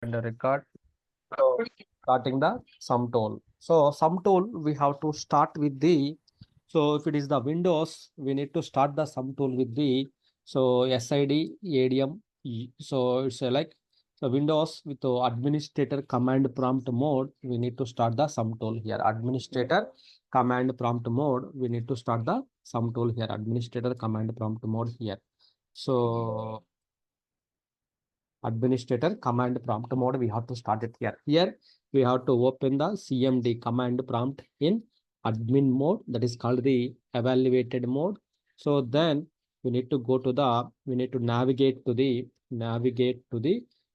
and the record. So starting the sum tool. So sum tool we have to start with the. So if it is the Windows, we need to start the sum tool with the SIDADM. So it's like the Windows with the administrator command prompt mode. We need to start the sum tool here. Administrator command prompt mode. We need to start the sum tool here. Administrator command prompt mode here. So administrator command prompt mode, we have to start it here. Here we have to open the CMD command prompt in admin mode, that is called the evaluated mode. So then we need to go to the, we need to navigate to the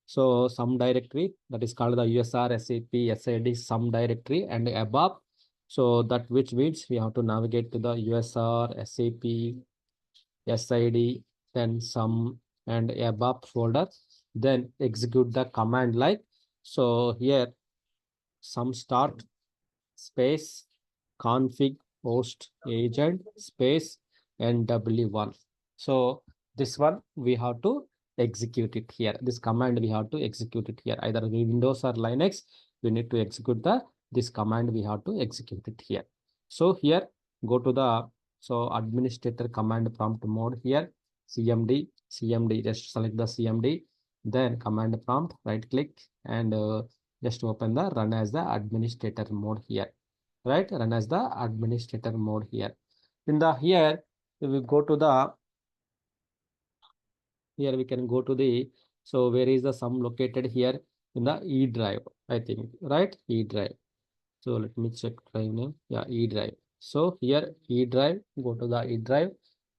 so some directory that is called the USR SAP SID some directory and ABAP. So that which means we have to navigate to the USR SAP SID then some and ABAP folder, then execute the command like so. Here some start space config host agent space NW1. So this one we have to execute it here. This command we have to execute it here. Either Windows or Linux, we need to execute the this command. We have to execute it here. So here go to the administrator command prompt mode here. CMD just select the CMD, then command prompt, right click and just open the run as the administrator mode here, right? Run as the administrator mode here. In the here we will go to the, here we can go to the, so where is the sum located here in the E drive, I think, right? E drive. So let me check drive name. Yeah, E drive. So here E drive, go to the E drive,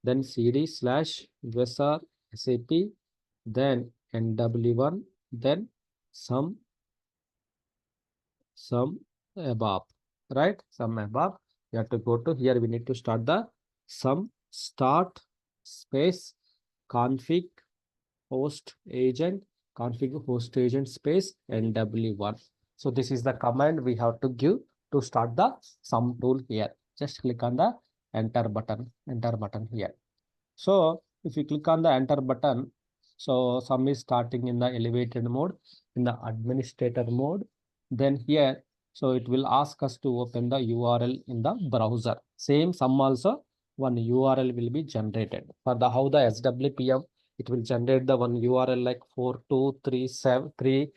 then CD/USR SAP, then NW1, then some ABAP, right? Some ABAP. You have to go to here. We need to start the some start space config host agent space NW1. So this is the command we have to give to start the sum tool here. Just click on the enter button here. So if you click on the enter button, so sum is starting in the elevated mode, in the administrator mode. Then here, so it will ask us to open the URL in the browser. Same sum also, one URL will be generated. For the how the SWPM, it will generate the one URL like 42373.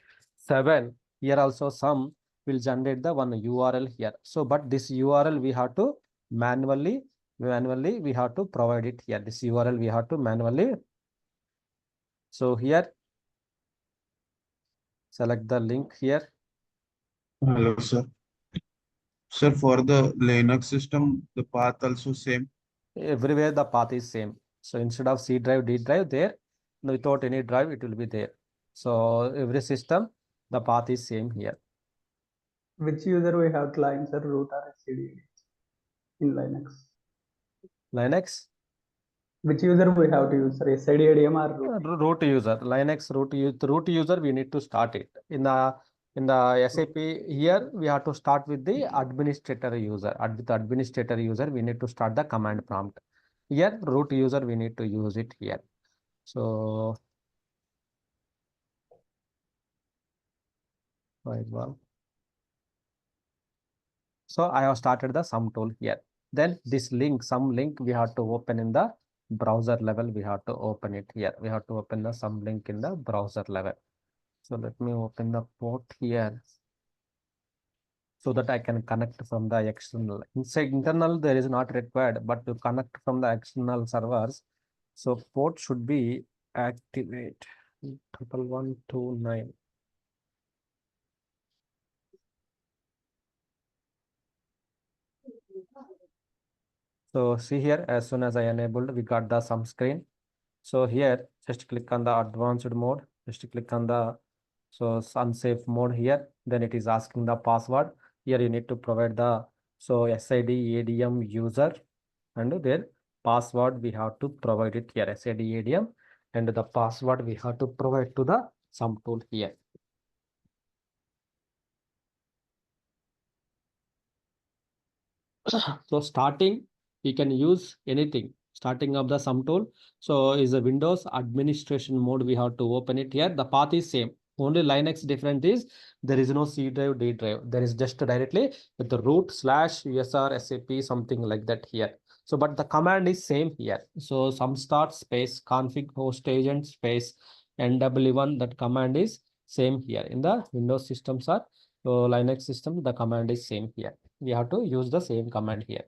Here also sum will generate the one URL here. So, but this URL we have to manually we have to provide it here. This URL we have to manually. So here select the link here. Hello, sir. Sir, for the Linux system, the path also same. Everywhere the path is same. So instead of C drive, D drive there, without any drive, it will be there. So every system, the path is same here. Which user we have client, sir, root or SPDD in Linux? Linux. Which user we have to use, sir, SIDADM or root user? Linux root user, we need to start it. In the SAP here, we have to start with the administrator user. With the administrator user, we need to start the command prompt. Here, root user, we need to use it here. So, well. So I have started the sum tool here. Then this link, some link we have to open in the browser level. We have to open it here. We have to open the some link in the browser level. So let me open the port here so that I can connect from the external. Inside internal, there is not required, but to connect from the external servers. So port should be activate 1129. So see here, as soon as I enabled, we got the sum screen. So here, just click on the advanced mode. Just click on the unsafe mode here. Then it is asking the password. Here you need to provide the SIDADM user and their password. We have to provide it here, SIDADM, and the password we have to provide to the sum tool here. So starting, we can use anything. Starting of the sum tool. So is the Windows administration mode. We have to open it here. The path is same. Only Linux different is there is no C drive, D drive. There is just directly with the root / USR SAP something like that here. So, but the command is same here. So some start space config host agent space NW1, that command is same here in the Windows systems or Linux system. The command is same here. We have to use the same command here.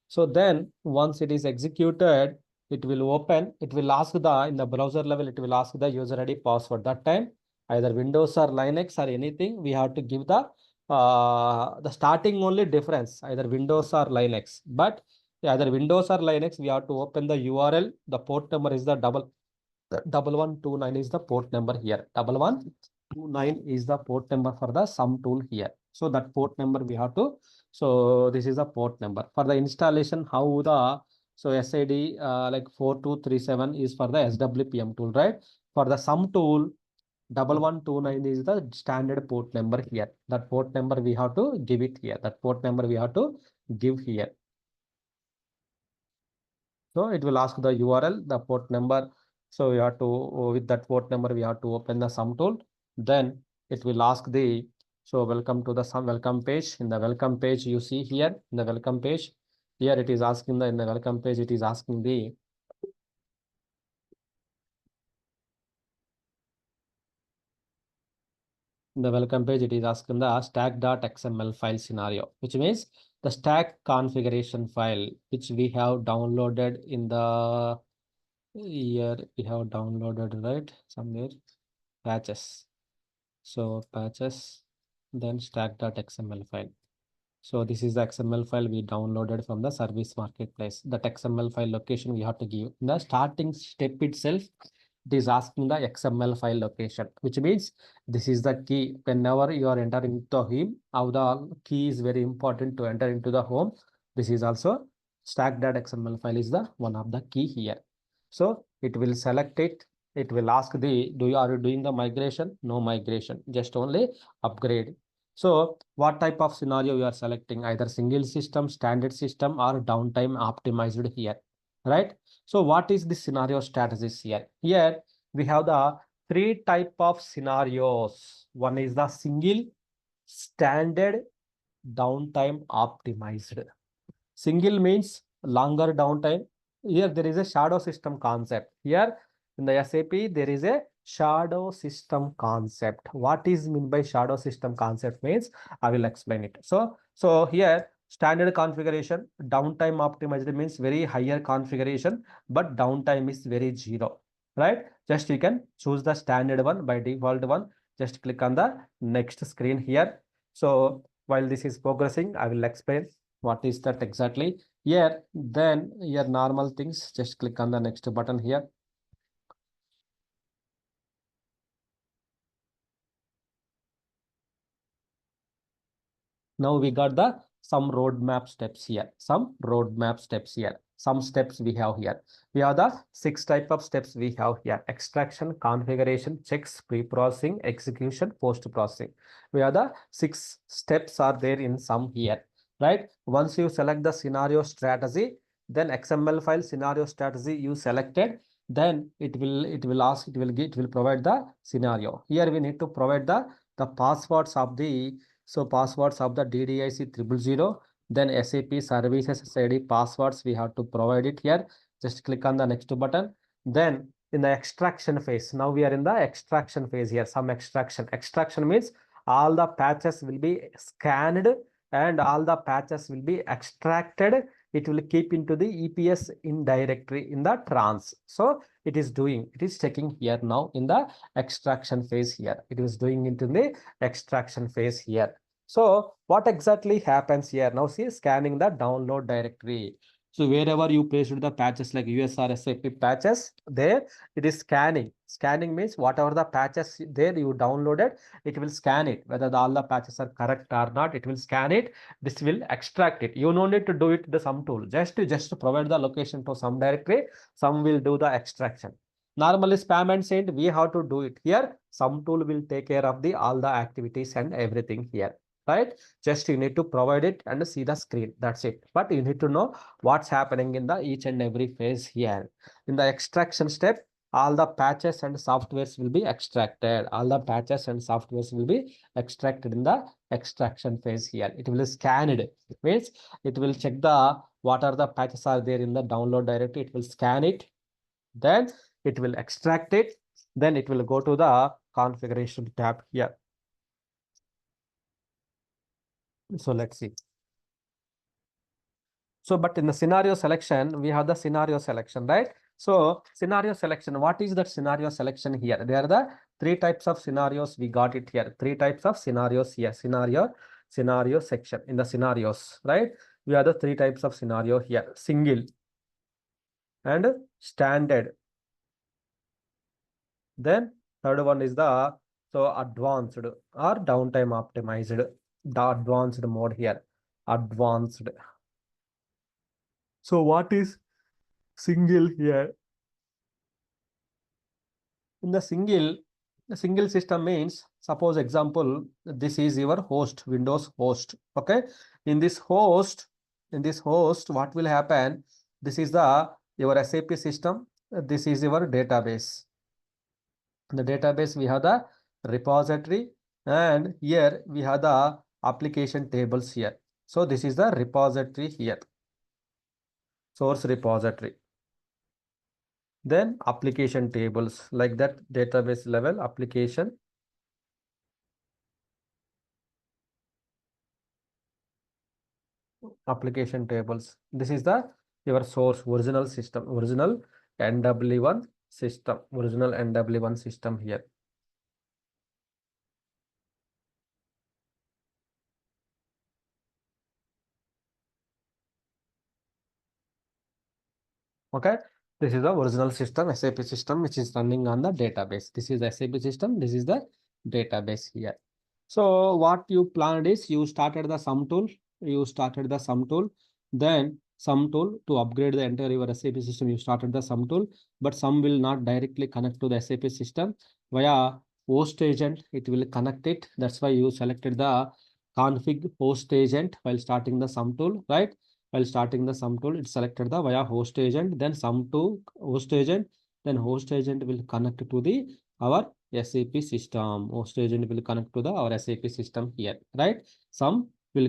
So then once it is executed, it will open, it will ask the, in the browser level, it will ask the user ID password. That time, either Windows or Linux or anything, we have to give the starting only difference, either Windows or Linux. But either Windows or Linux, we have to open the URL. The port number is the 1129 is the port number here. 1129 is the port number for the sum tool here. So that port number we have to, so this is the port number for the installation. How the, so SID like 4237 is for the SWPM tool, right? For the sum tool, 1129 is the standard port number here. That port number we have to give it here. That port number we have to give here. So it will ask the URL, the port number. So we have to, with that port number, we have to open the sum tool. Then it will ask the, so welcome to the sum welcome page. In the welcome page, you see here in the welcome page, here it is asking the, in the welcome page, it is asking the, in the welcome page, it is asking the stack.xml file scenario, which means the stack configuration file, which we have downloaded in the, here we have downloaded, right, somewhere, patches. So patches, then stack.xml file. So this is the XML file we downloaded from the service marketplace. That XML file location we have to give. In the starting step itself, it is asking the XML file location, which means this is the key. Whenever you are entering the home, how the key is very important to enter into the home. This is also stack.xml file is the one of the key here. So it will select it. It will ask the, are you doing the migration? No migration, just only upgrade. So what type of scenario you are selecting? Either single system, standard system, or downtime optimized here, right? So what is the scenario strategies here? Here we have the 3 type of scenarios. One is the single, standard, downtime optimized. Single means longer downtime. Here there is a shadow system concept. Here in the SAP, there is a shadow system concept. What is meant by shadow system concept means I will explain it. So here standard configuration, downtime optimized means very higher configuration, but downtime is very 0, right? Just you can choose the standard one by default one. Just click on the next screen here. So while this is progressing, I will explain what is that exactly here. Then here normal things, just click on the next button here. Now we got the some roadmap steps here, some steps we have here. We have the 6 type of steps we have here: extraction, configuration, checks, pre-processing, execution, post-processing. We have the 6 steps are there in some here, right? Once you select the scenario strategy, then XML file scenario strategy you selected, then it will ask, it will provide the scenario. Here we need to provide the passwords of the, so passwords of the DDIC 000, then SAP services SID passwords we have to provide it here. Just click on the next button. Then in the extraction phase, now we are in the extraction phase here. Some extraction means all the patches will be scanned and all the patches will be extracted. It will keep into the EPS in directory in the trans. So it is checking here now in the extraction phase here. It is doing into the extraction phase here. So what exactly happens here? Now see, scanning the download directory. So wherever you pasted the patches like USR SAP patches, there it is scanning. Scanning means whatever the patches there you downloaded, it will scan it. Whether all the patches are correct or not, it will scan it. This will extract it. You no need to do it the sum tool. Just to provide the location to some directory, some will do the extraction. Normally spam and send, we have to do it. Here, some tool will take care of the all the activities and everything here. Right? Just you need to provide it and see the screen. That's it. But you need to know what's happening in the each and every phase here. In the extraction step, all the patches and softwares will be extracted. All the patches and softwares will be extracted in the extraction phase here. It will scan it. Means it will check the what are the patches are there in the download directory. It will scan it. Then it will extract it. Then it will go to the configuration tab here. So let's see. So, but in the scenario selection, we have the scenario selection, right? So scenario selection, what is that scenario selection here? There are the three types of scenarios. We got it here. Three types of scenarios here. Scenario section in the scenarios, right? We have the three types of scenario here. Single and standard. Then third one is the advanced or downtime optimized. The advanced mode here. Advanced. So what is single here? In the single system means, suppose example, this is your host, Windows host. Okay. In this host, what will happen? This is your SAP system. This is your database. In the database, we have the repository, and here we have the application tables here. So this is the repository here. Source repository. Then application tables, like that, database level application. Application tables. This is the your source original system, original NW1 system, original NW1 system here. Okay. This is the original system, SAP system, which is running on the database. This is the SAP system. This is the database here. So what you planned is you started the sum tool. Then sum tool to upgrade the entire your SAP system. You started the sum tool, but sum will not directly connect to the SAP system via host agent. It will connect it. That's why you selected the config host agent while starting the sum tool, right? While starting the sum tool, it selected the via host agent, then sum to host agent, then host agent will connect to the our SAP system. Host agent will connect to the our SAP system here, right? Some will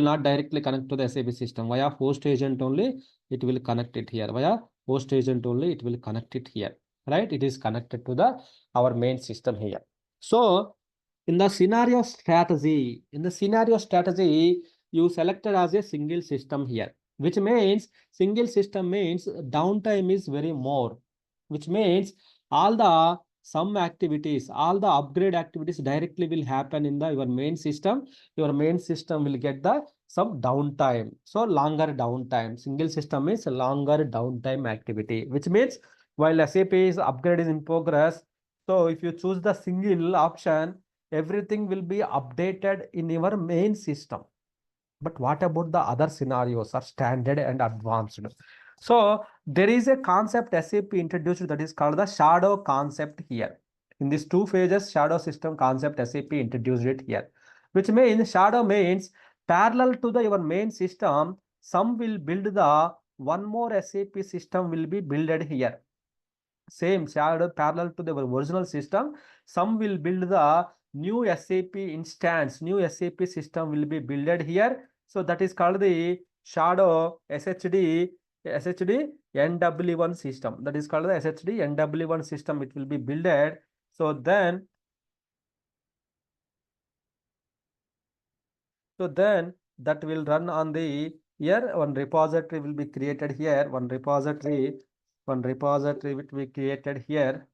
not directly connect to the SAP system. Via host agent only, it will connect it here. Via host agent only, it will connect it here, right? It is connected to the our main system here. So in the scenario strategy, you selected as a single system here, which means single system means downtime is very more, which means all the some activities, all the upgrade activities directly will happen in the your main system. Your main system will get the some downtime. So longer downtime. Single system is longer downtime activity, which means while SAP's upgrade is in progress, so if you choose the single option, everything will be updated in your main system. But what about the other scenarios are standard and advanced? So there is a concept SAP introduced that is called the shadow concept here. In these two phases, shadow system concept SAP introduced it here, which means shadow means parallel to the your main system, some will build the one more SAP system will be builded here. Same shadow parallel to the original system, some will build the new SAP instance, new SAP system will be builded here. So that is called the shadow SHD NW1 system. That is called the SHD NW1 system. It will be builded. So then that will run on the here. One repository will be created here. One repository will be created here.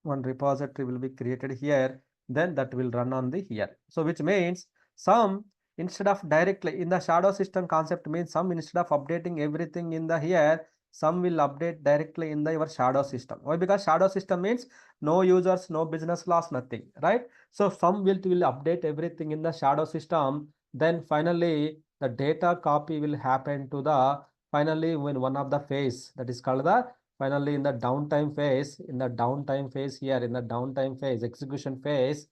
One repository will be created here, then that will run on the here. So which means some instead of directly in the shadow system concept means some instead of updating everything in the here, some will update directly in the your shadow system. Why? Because shadow system means no users, no business loss, nothing, right? So some will update everything in the shadow system. Then finally the data copy will happen to the finally when one of the phase that is called the finally in the downtime phase, execution phase,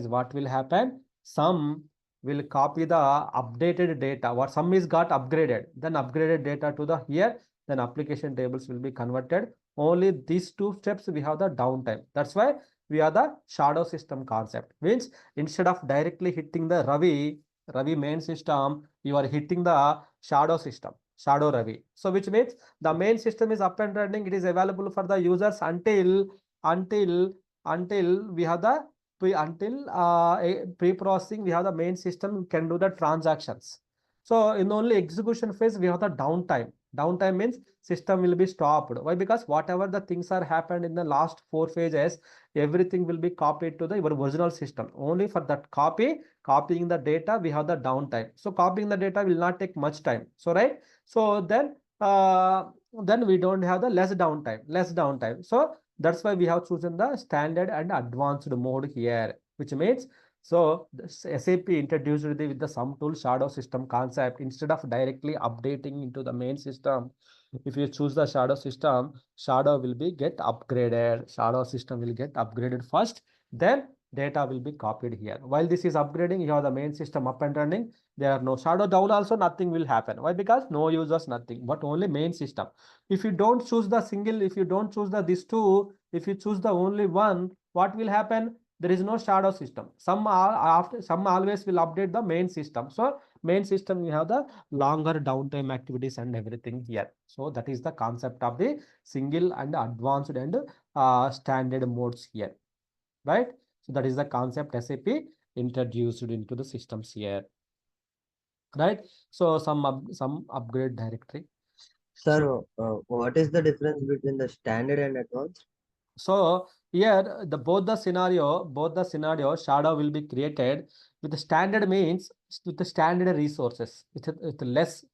what will happen? Some will copy the updated data. What some is got upgraded, then upgraded data to the here, then application tables will be converted. Only these two steps we have the downtime. That's why we have the shadow system concept. Means instead of directly hitting the Ravi main system, you are hitting the shadow system, shadow Ravi. So which means the main system is up and running. It is available for the users until we have the pre-processing. We have the main system can do the transactions. So in only execution phase, we have the downtime. Downtime means system will be stopped. Why? Because whatever the things are happened in the last 4 phases, everything will be copied to the your original system. Only for that copying the data, we have the downtime. So copying the data will not take much time. So right. So then we don't have the less downtime. So that's why we have chosen the standard and advanced mode here, which means so SAP introduced with the sum tool shadow system concept. Instead of directly updating into the main system, if you choose the shadow system, shadow will be get upgraded. Shadow system will get upgraded first, then data will be copied here. While this is upgrading, you have the main system up and running. There are no shadow down also, nothing will happen. Why? Because no users, nothing, but only main system. If you don't choose the single, if you don't choose the these two, if you choose the only one, what will happen? There is no shadow system. Some are after some always will update the main system. So main system we have the longer downtime activities and everything here. So that is the concept of the single and advanced and standard modes here, right? So that is the concept SAP introduced into the systems here, right? So some upgrade directory. Sir, what is the difference between the standard and advanced? So here both the scenario shadow will be created with the standard means with the standard resources with less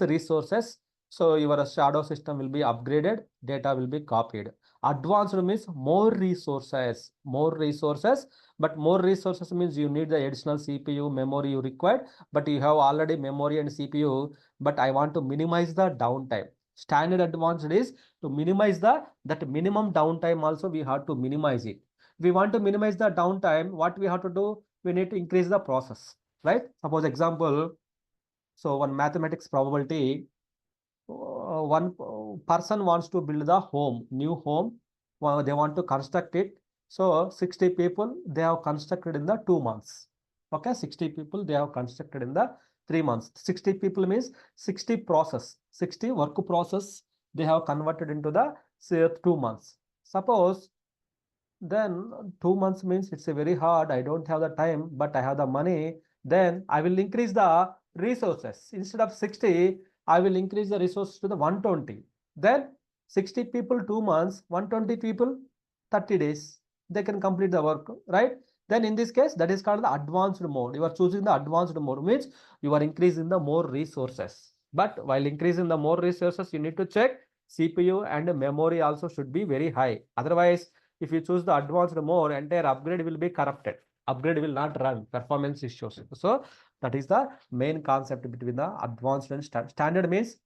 resources. So your shadow system will be upgraded, data will be copied. Advanced means more resources, but more resources means you need the additional CPU memory you required, but you have already memory and CPU, but I want to minimize the downtime. Standard advanced is to minimize that minimum downtime also we have to minimize it. We want to minimize the downtime, what we have to do? We need to increase the process, right? Suppose example, so one mathematics probability, one person wants to build the new home, they want to construct it. So 60 people they have constructed in the 2 months. Okay, 60 people they have constructed in the 3 months. 60 people means 60 work process they have converted into the say 2 months. Suppose then 2 months means it's a very hard. I don't have the time, but I have the money. Then I will increase the resources. Instead of 60, I will increase the resources to the 120. Then 60 people 2 months, 120 people 30 days. They can complete the work, right? Then in this case, that is called the advanced mode. You are choosing the advanced mode, which you are increasing the more resources. But while increasing the more resources, you need to check CPU and memory also should be very high. Otherwise, if you choose the advanced mode, entire upgrade will be corrupted. Upgrade will not run, performance issues. So that is the main concept between the advanced and standard means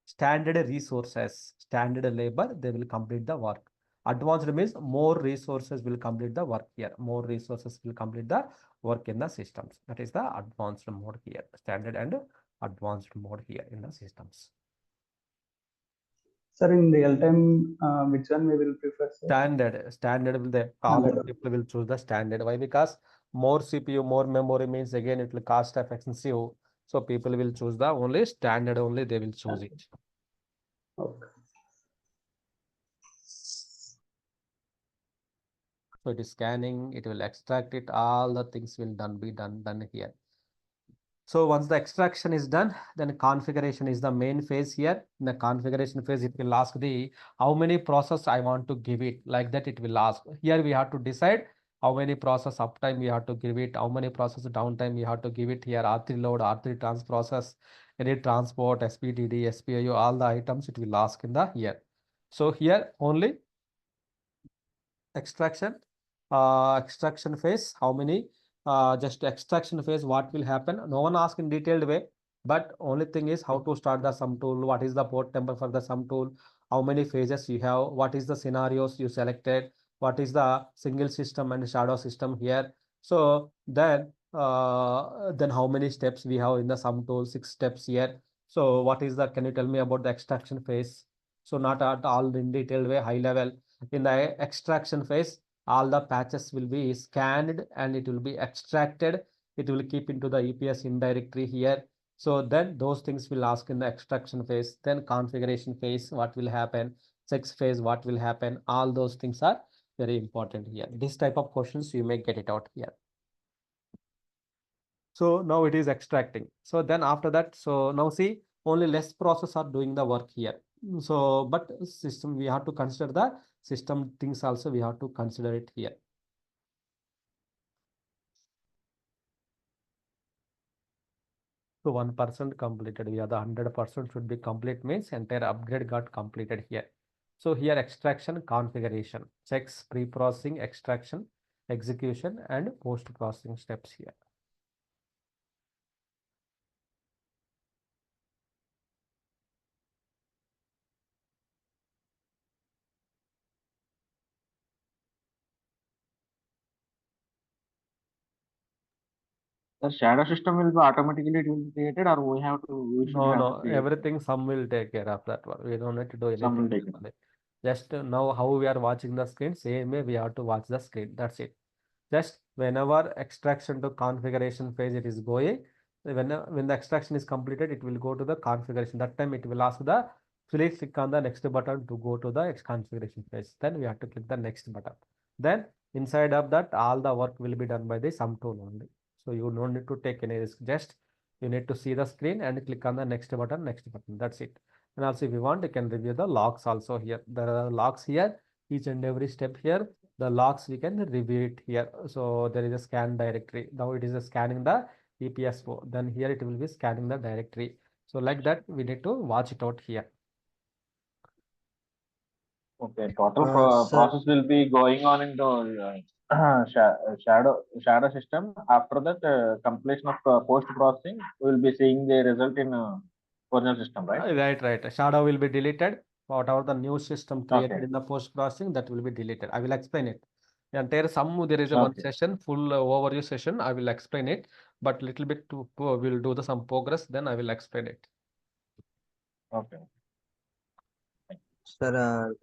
standard resources, standard labor, they will complete the work. Advanced means more resources will complete the work here. More resources will complete the work in the systems. That is the advanced mode here, standard and advanced mode here in the systems. Sir, in real time, which one we will prefer? Sir? Standard will the all the people will choose the standard. Why? Because more CPU, more memory means again it will cost expensive. So people will choose the only standard only they will choose it. Okay. So it is scanning, it will extract it, all the things will be done here. So once the extraction is done, then configuration is the main phase here. In the configuration phase, it will ask the how many process I want to give it. Like that, it will ask. Here we have to decide how many process uptime we have to give it, how many process downtime we have to give it here. R3 load, R3 trans process, any transport, SPDD, SPAU, all the items it will ask in the here. So here only extraction phase, how many just extraction phase, what will happen? No one ask in detailed way, but only thing is how to start the sum tool, what is the port number for the sum tool, how many phases you have, what is the scenarios you selected, what is the single system and shadow system here. So then Then how many steps we have in the sum tool? 6 steps here. So what is the, can you tell me about the extraction phase? So not at all in detailed way, high level. In the extraction phase, all the patches will be scanned and it will be extracted. It will keep into the EPS in directory here. So then those things will ask in the extraction phase. Then configuration phase, what will happen? Checks phase, what will happen? All those things are very important here. This type of questions you may get it out here. So now it is extracting. So then after that, so now see, only less process are doing the work here. So, but system, we have to consider the system things also, we have to consider it here. So 1% completed, we have the 100% should be complete, means entire upgrade got completed here. So here extraction, configuration, checks, pre-processing, extraction, execution, and post-processing steps here. The shadow system will be automatically it will be created, or we have to, we should have to create. Everything some will take care of that one. We don't need to do Some will anything. take it. Just now how we are watching the screen, same way we have to watch the screen. That's it. Just whenever extraction to configuration phase it is going, when the extraction is completed, it will go to the configuration. That time it will ask the, please click on the next button to go to the configuration phase. Then we have to click the next button. Then inside of that, all the work will be done by the sum tool only. So you don't need to take any risk. Just you need to see the screen and click on the next button, next button. That's it. And also if you want, you can review the logs also here. There are logs here, each and every step here. The logs we can review it here. So there is a scan directory. Now it is scanning the EPSO. Then here it will be scanning the directory. So like that, we need to watch it out here. Okay, total Sir. process will be going on in the shadow system. After that, completion of post processing, we will be seeing the result in original system, right? Right. Shadow will be deleted. Whatever the new system created Okay. in the post processing, that will be deleted. I will explain it. And there is a one Okay. session, full overview session. I will explain it, but little bit to we'll do the some progress. Then I will explain it. Okay. Sir,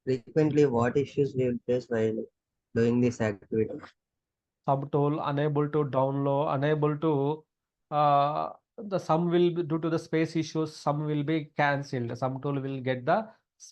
frequently what issues we will face while doing this activity? Subtool unable to download, unable to the some will be due to the space issues, some will be cancelled. Some tool will get the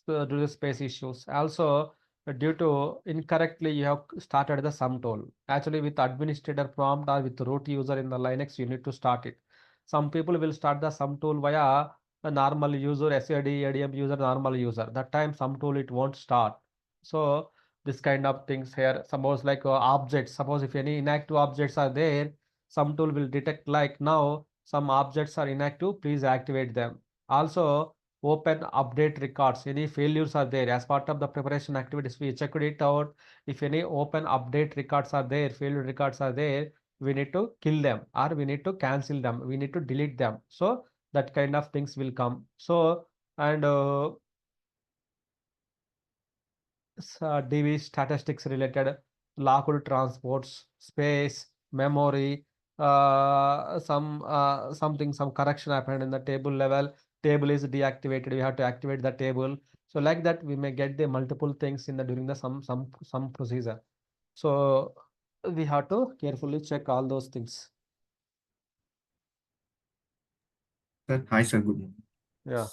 due to the space issues. Also due to incorrectly you have started the sum tool. Actually with administrator prompt or with root user in the Linux, you need to start it. Some people will start the sum tool via a normal user, SIDADM user, normal user. That time sum tool it won't start. So this kind of things here, suppose like objects, suppose if any inactive objects are there, some tool will detect like now some objects are inactive, please activate them. Also open update records, any failures are there as part of the preparation activities, we checked it out. If any open update records are there, failure records are there, we need to kill them or we need to cancel them, we need to delete them. So that kind of things will come. So and DB statistics related, locked transports, space, memory, some correction happened in the table level. Table is deactivated. We have to activate the table. So like that, we may get the multiple things in the during the some procedure. So we have to carefully check all those things. Sir, hi sir, good morning. Yeah.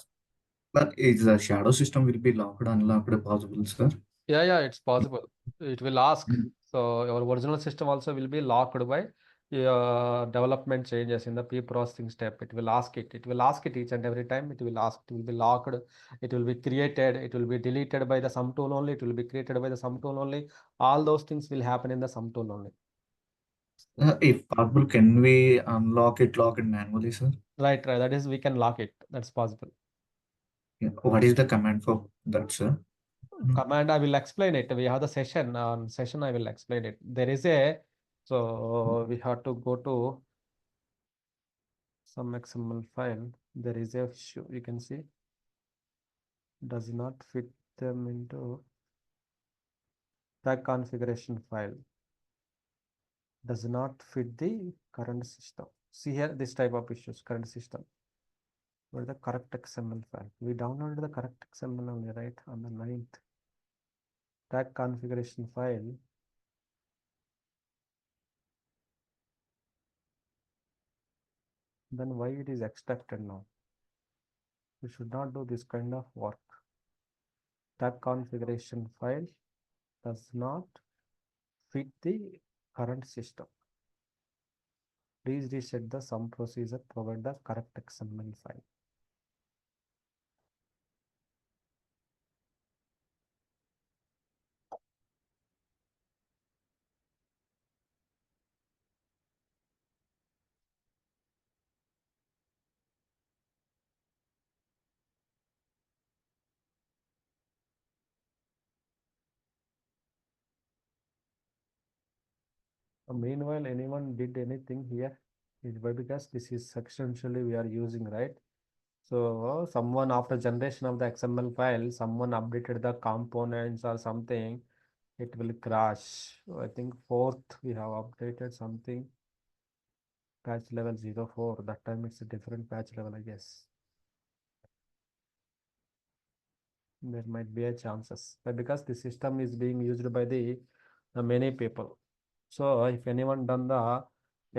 But is the shadow system will be locked, unlocked possible, sir? Yeah, it's possible. It will ask. Mm. So your original system also will be locked by development changes in the pre-processing step. It will ask it. It will ask it each and every time. It will ask. It will be locked. It will be created. It will be deleted by the sum tool only. It will be created by the sum tool only. All those things will happen in the sum tool only. If possible, can we lock it manually, sir? Right. That is, we can lock it. That's possible. Yeah. What is the command for that, sir? Command, I will explain it. We have the session. On session, I will explain it. There is a, so we have to go to some XML file. There is a issue, you can see does not fit them into the configuration file. does not fit the current system. See here, this type of issues, current system. Where the correct XML file. We downloaded the correct XML only, right? On the 9th. Tag configuration file. Then why it is extracted now? We should not do this kind of work. Tag configuration file does not fit the current system. Please reset the sum procedure, provide the correct XML file. Meanwhile, anyone did anything here? Why? Because this is essentially we are using, right? So someone after generation of the XML file, someone updated the components or something, it will crash. So I think 4th we have updated something. Patch level 04. That time it's a different patch level, I guess. There might be a chances, but because the system is being used by the many people. So if anyone done the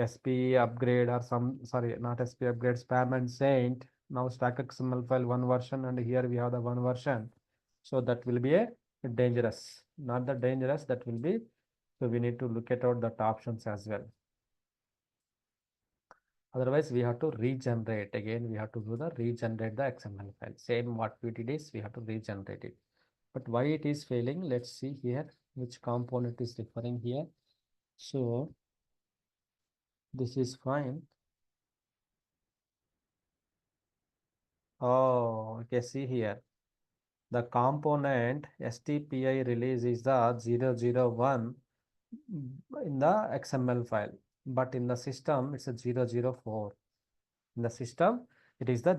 SP upgrade or sorry, not SP upgrade, spam and saint, now stack XML file one version and here we have the one version. So that will be a dangerous, not the dangerous, that will be, so we need to look at out that options as well. Otherwise, we have to regenerate. Again, we have to do the regenerate the XML file. Same what we did is we have to regenerate it. But why it is failing? Let's see here which component is referring here. So this is fine. Oh, okay, see here. The component STPI release is the 001 in the XML file, but in the system it's a 004. In the system, it is the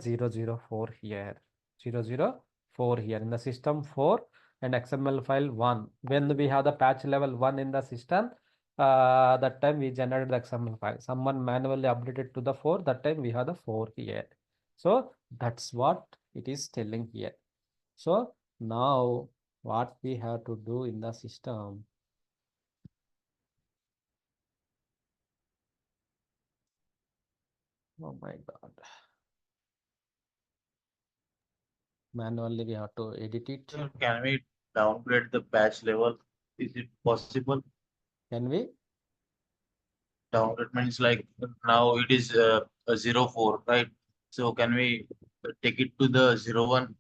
004 here. 004 here. In the system 4 and XML file 1. When we have the patch level 1 in the system, that time we generated the XML file. Someone manually updated to the 4, that time we have the 4 here. So that's what it is telling here. So now what we have to do in the system, oh my God. Manually we have to edit it. Sir, can we downgrade the patch level? Is it possible? Can we? Downgrade means like now it is a 04, right? So can we take it to the 01,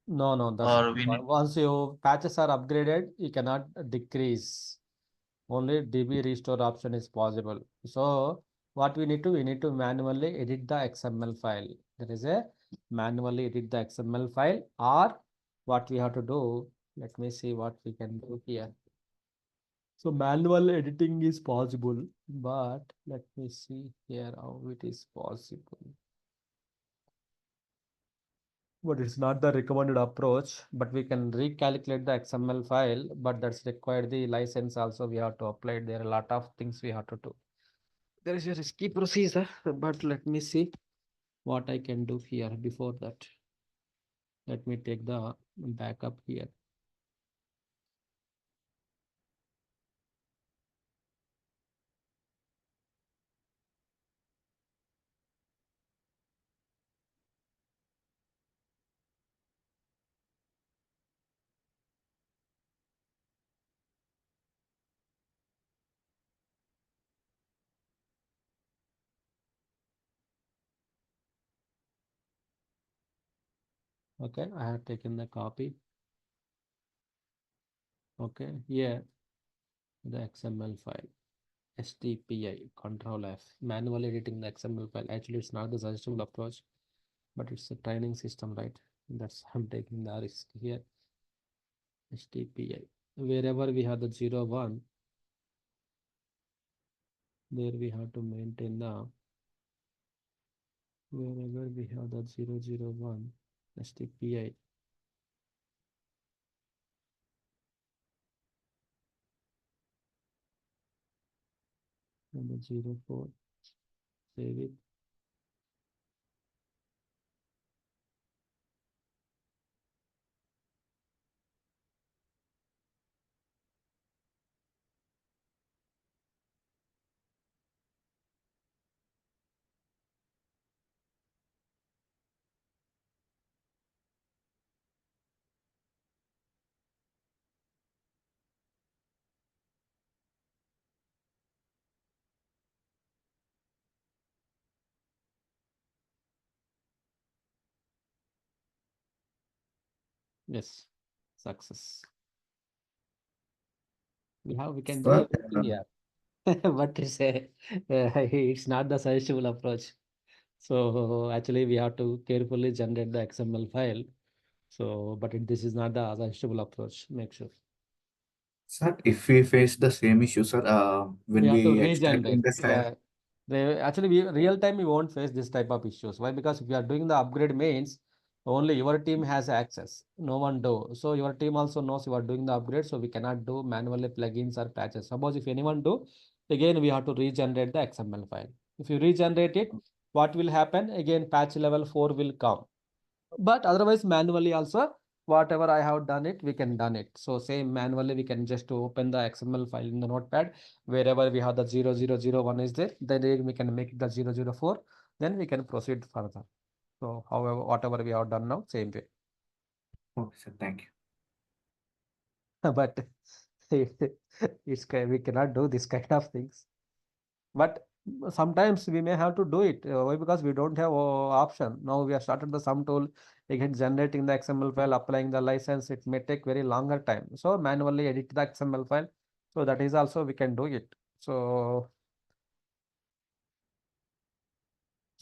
No, that's or we need? once your patches are upgraded, you cannot decrease. Only DB restore option is possible. So what we need to manually edit the XML file. There is a manually edit the XML file, or what we have to do. Let me see what we can do here. So manual editing is possible, but let me see here how it is possible. But it's not the recommended approach, but we can recalculate the XML file, but that's required the license also we have to apply. There are a lot of things we have to do. There is a risky procedure, but let me see what I can do here before that. Let me take the backup here. Okay, I have taken the copy. Okay, here the XML file, STPI, Control F, manually editing the XML file. Actually, it's not the suggestible approach, but it's a training system, right? That's I'm taking the risk here. STPI. Wherever we have the 01, there we have to maintain the, wherever we have the 001 STPI. Number 04. Save it. Yes, success. We can do Sir, everything here, but it's not the suggestible approach. So actually, we have to carefully generate the XML file. So, but this is not the suggestible approach. Make sure sir, if we face the same issue, sir, we when have to we extract in regenerate. the style, Actually, real time we won't face this type of issues. Why? Because if you are doing the upgrade means only your team has access. No one do. So your team also knows you are doing the upgrade. So we cannot do manually plugins or patches. Suppose if anyone do, again we have to regenerate the XML file. If you regenerate it, what will happen? Again, patch level 4 will come. But otherwise, manually also, whatever I have done it, we can done it. So same manually, we can just open the XML file in the notepad, wherever we have the 0001 is there, then we can make it the 004, then we can proceed further. So however, whatever we have done now, same way. okay, sir, thank you. But we cannot do this kind of things. But sometimes we may have to do it. Why? Because we don't have option. Now we have started the sum tool, again generating the XML file, applying the license. It may take very longer time. So manually edit the XML file. So that is also we can do it. So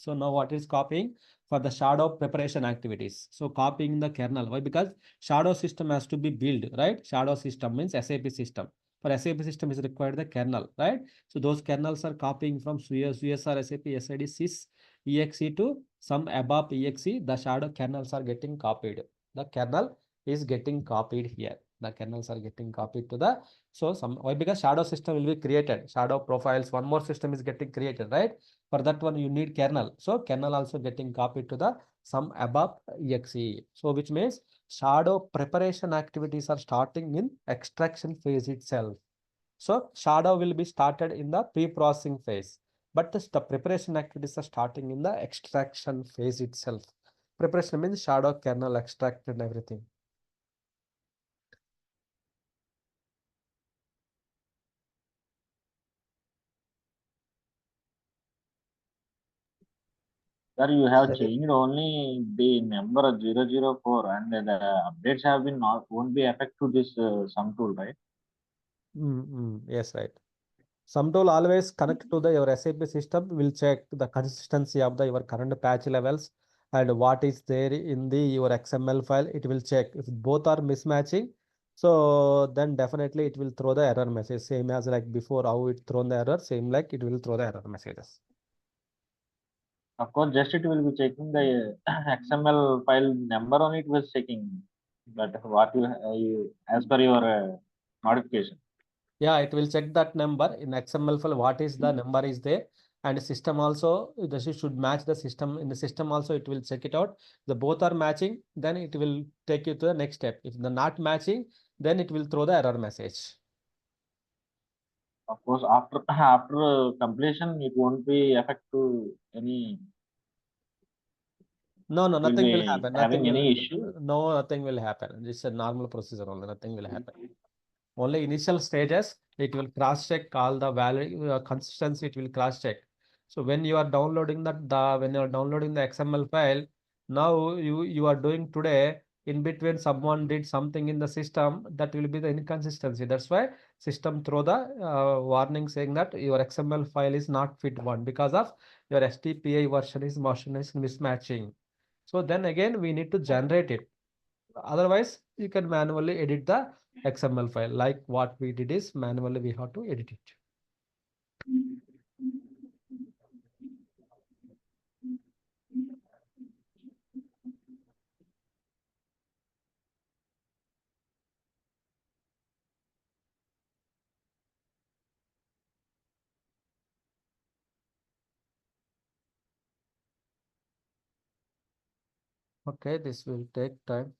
now what is copying for the shadow preparation activities? So copying the kernel. Why? Because shadow system has to be built, right? Shadow system means SAP system. For SAP system is required the kernel, right? So those kernels are copying from USR, SAP, SID, SYS, EXE to some ABAP EXE. The shadow kernels are getting copied. The kernel is getting copied here. The kernels are getting copied to the why? Because shadow system will be created. Shadow profiles. One more system is getting created, right? For that one, you need kernel. So kernel also getting copied to the some ABAP exe. So which means shadow preparation activities are starting in extraction phase itself. So shadow will be started in the pre-processing phase, but the preparation activities are starting in the extraction phase itself. Preparation means shadow kernel extract and everything. Sir, you have Sir, changed only the number 004 and the updates have been not won't be affect to this sum tool, right? Yes, right. Sum tool always connect to the your SAP system will check the consistency of the your current patch levels and what is there in the your XML file. It will check if both are mismatching. So then definitely it will throw the error message, same as like before how it thrown the error, same like it will throw the error messages. Of course, just it will be checking the XML file number on it was checking, but what you as per your modification. Yeah, it will check that number in XML file. What is the number is there, and system also this should match the system. In the system also it will check it out. The both are matching, then it will take you to the next step. If the not matching, then it will throw the error message. Of course, after completion, it won't be affect to any. No, Will nothing will be happen. having Nothing will. any issue. No, nothing will happen. It's a normal procedure only. Nothing will happen. Only initial stages, it will cross check all the value consistency. It will cross check. So when you are downloading when you are downloading the XML file, now you are doing today in between someone did something in the system that will be the inconsistency. That's why system throw the warning saying that your XML file is not fit one because of your STPI version is mismatching. So then again we need to generate it. Otherwise, you can manually edit the XML file. Like what we did is manually we have to edit it. Okay, this will take time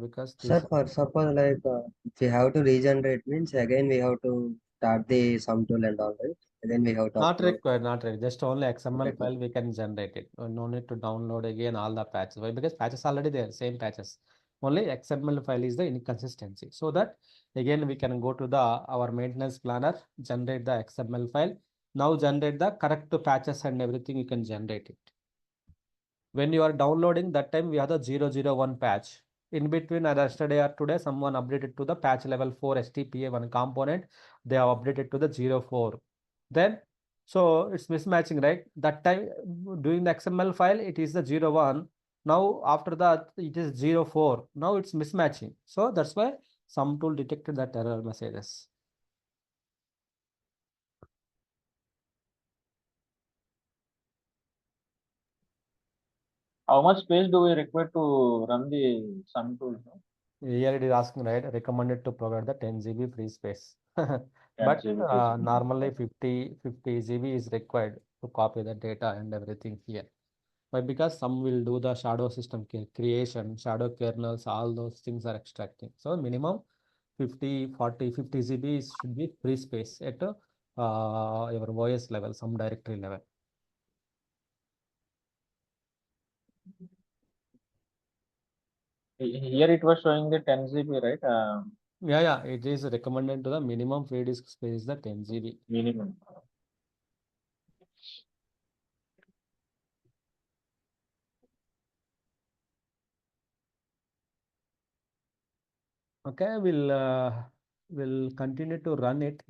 because Sir, this for suppose like if we have to regenerate means again we have to start the sum tool and all, right? Again we have to not upload. required, not required. Just only XML Okay. file we can generate it. No need to download again all the patches. Why? Because patches already there, same patches. Only XML file is the inconsistency. So that again we can go to the our maintenance planner, generate the XML file. Now generate the correct patches and everything you can generate it. When you are downloading, that time we have the 001 patch. In between, yesterday or today, someone updated to the patch level 4 STPA1 component. They have updated to the 04. Then, so it's mismatching, right? That time doing the XML file, it is the 01. Now, after that, it is 04. Now it's mismatching. So that's why some tool detected that error messages. How much space do we require to run the sum tool? No? Here it is asking, right? Recommended to provide the 10 GB free space. 10 But GB free space. normally 50 GB is required to copy the data and everything here. But because some will do the shadow system creation, shadow kernels, all those things are extracting. So minimum 50, 40, 50 GB should be free space at your OS level, some directory level. Here it was showing the 10 GB, right? Yeah, it is recommended to the minimum free disk space is the 10 GB. Minimum. Okay, we'll continue to run it.